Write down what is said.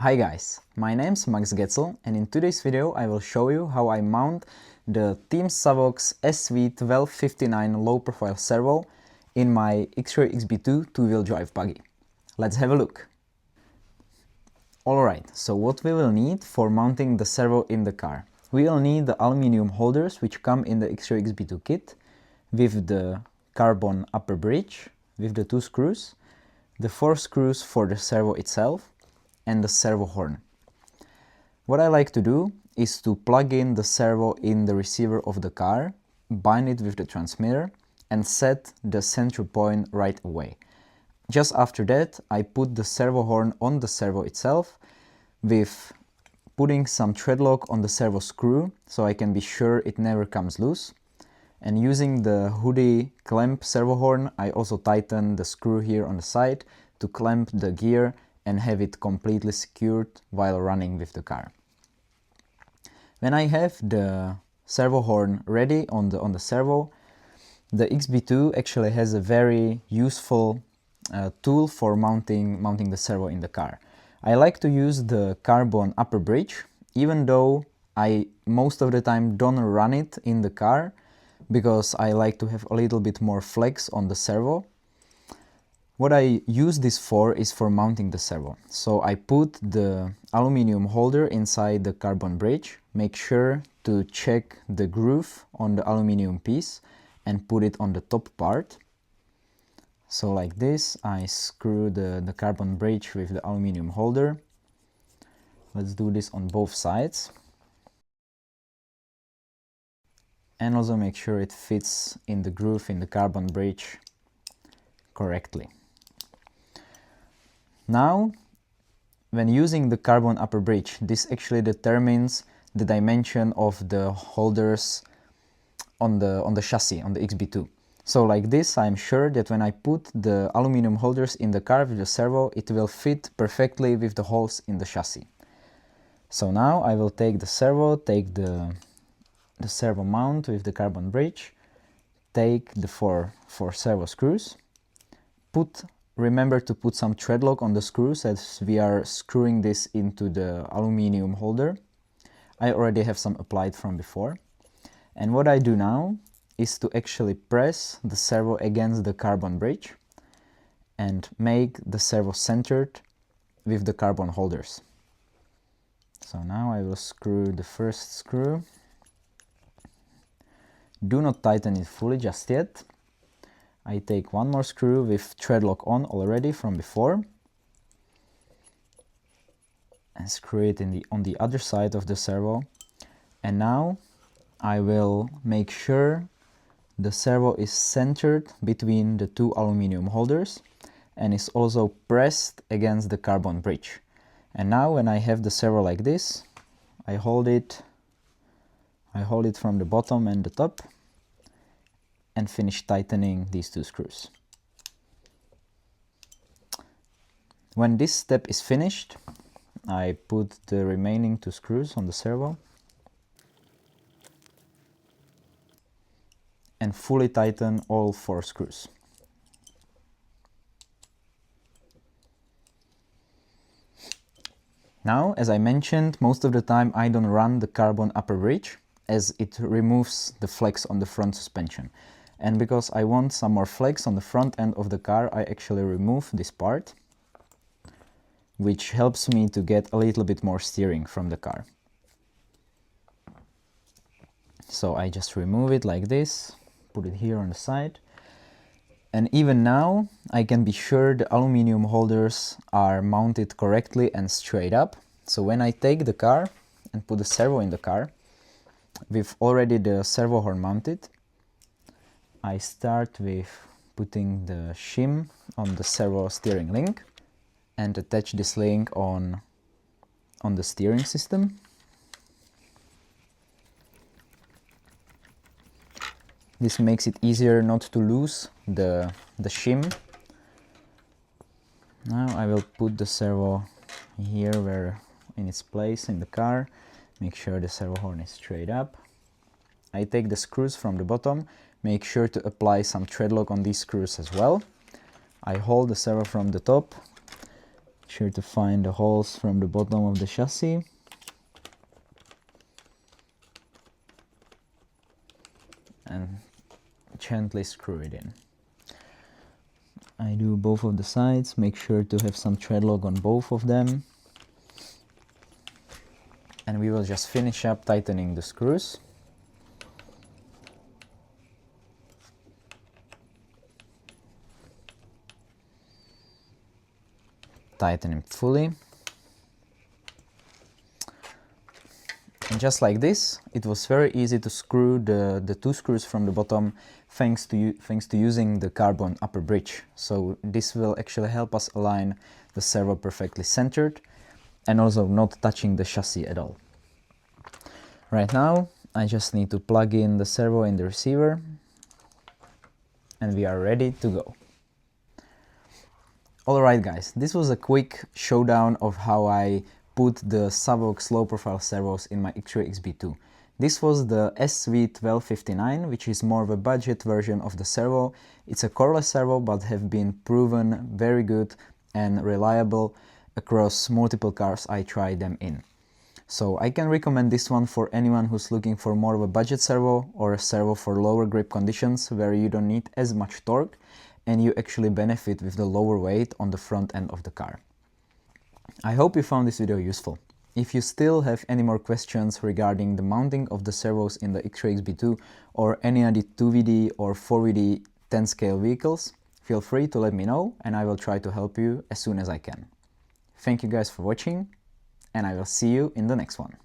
Hi guys, my name's Max Getzel and in today's video I will show you how I mount the TeamSavox SV1259 low profile servo in my Xray XB2 two-wheel drive buggy. Let's have a look. Alright, so what we will need for mounting the servo in the car. We will need the aluminium holders which come in the Xray XB2 kit with the carbon upper bridge with the 2 screws, the 4 screws for the servo itself, and the servo horn. What I like to do is to plug in the servo in the receiver of the car, bind it with the transmitter, and set the center point right away. Just after that, I put the servo horn on the servo itself with putting some thread lock on the servo screw so I can be sure it never comes loose. And using the hoodie clamp servo horn, I also tighten the screw here on the side to clamp the gear and have it completely secured while running with the car. When I have the servo horn ready on the servo, the XB2 actually has a very useful tool for mounting the servo in the car. I like to use the carbon upper bridge, even though I most of the time don't run it in the car because I like to have a little bit more flex on the servo. What I use this for is for mounting the servo. So I put the aluminium holder inside the carbon bridge, make sure to check the groove on the aluminium piece and put it on the top part. So like this, I screw the carbon bridge with the aluminium holder. Let's do this on both sides. And also make sure it fits in the groove in the carbon bridge correctly. Now, when using the carbon upper bridge, this actually determines the dimension of the holders on the chassis, on the XB2. So like this, I'm sure that when I put the aluminum holders in the car with the servo, it will fit perfectly with the holes in the chassis. So now I will take the servo, take the servo mount with the carbon bridge, take the four servo screws, remember to put some thread lock on the screws as we are screwing this into the aluminium holder. I already have some applied from before. And what I do now is to actually press the servo against the carbon bridge and make the servo centered with the carbon holders. So now I will screw the first screw. Do not tighten it fully just yet. I take one more screw with thread lock on already from before and screw it on the other side of the servo. And now I will make sure the servo is centered between the 2 aluminium holders and is also pressed against the carbon bridge. And now when I have the servo like this, I hold it from the bottom and the top and finish tightening these 2 screws. When this step is finished, I put the remaining 2 screws on the servo and fully tighten all 4 screws. Now, as I mentioned, most of the time I don't run the carbon upper bridge as it removes the flex on the front suspension. And because I want some more flex on the front end of the car, I actually remove this part, which helps me to get a little bit more steering from the car. So I just remove it like this, put it here on the side. And even now, I can be sure the aluminium holders are mounted correctly and straight up. So when I take the car and put the servo in the car, with already the servo horn mounted, I start with putting the shim on the servo steering link and attach this link on the steering system. This makes it easier not to lose the shim. Now I will put the servo here where in its place in the car. Make sure the servo horn is straight up. I take the screws from the bottom, make sure to apply some thread lock on these screws as well. I hold the servo from the top, Make sure to find the holes from the bottom of the chassis. And gently screw it in. I do both of the sides, make sure to have some thread lock on both of them. And we will just finish up tightening the screws. Tighten it fully. And just like this, it was very easy to screw the two screws from the bottom thanks to using the carbon upper bridge. So this will actually help us align the servo perfectly centered and also not touching the chassis at all. Right now, I just need to plug in the servo in the receiver and we are ready to go. Alright guys, this was a quick showdown of how I put the Savox low profile servos in my Xray XB2. This was the SV1259, which is more of a budget version of the servo. It's a coreless servo but have been proven very good and reliable across multiple cars I tried them in. So I can recommend this one for anyone who's looking for more of a budget servo or a servo for lower grip conditions where you don't need as much torque and you actually benefit with the lower weight on the front end of the car. I hope you found this video useful. If you still have any more questions regarding the mounting of the servos in the Xray XB2 or any other 2WD or 4WD 10 scale vehicles, feel free to let me know and I will try to help you as soon as I can. Thank you guys for watching and I will see you in the next one.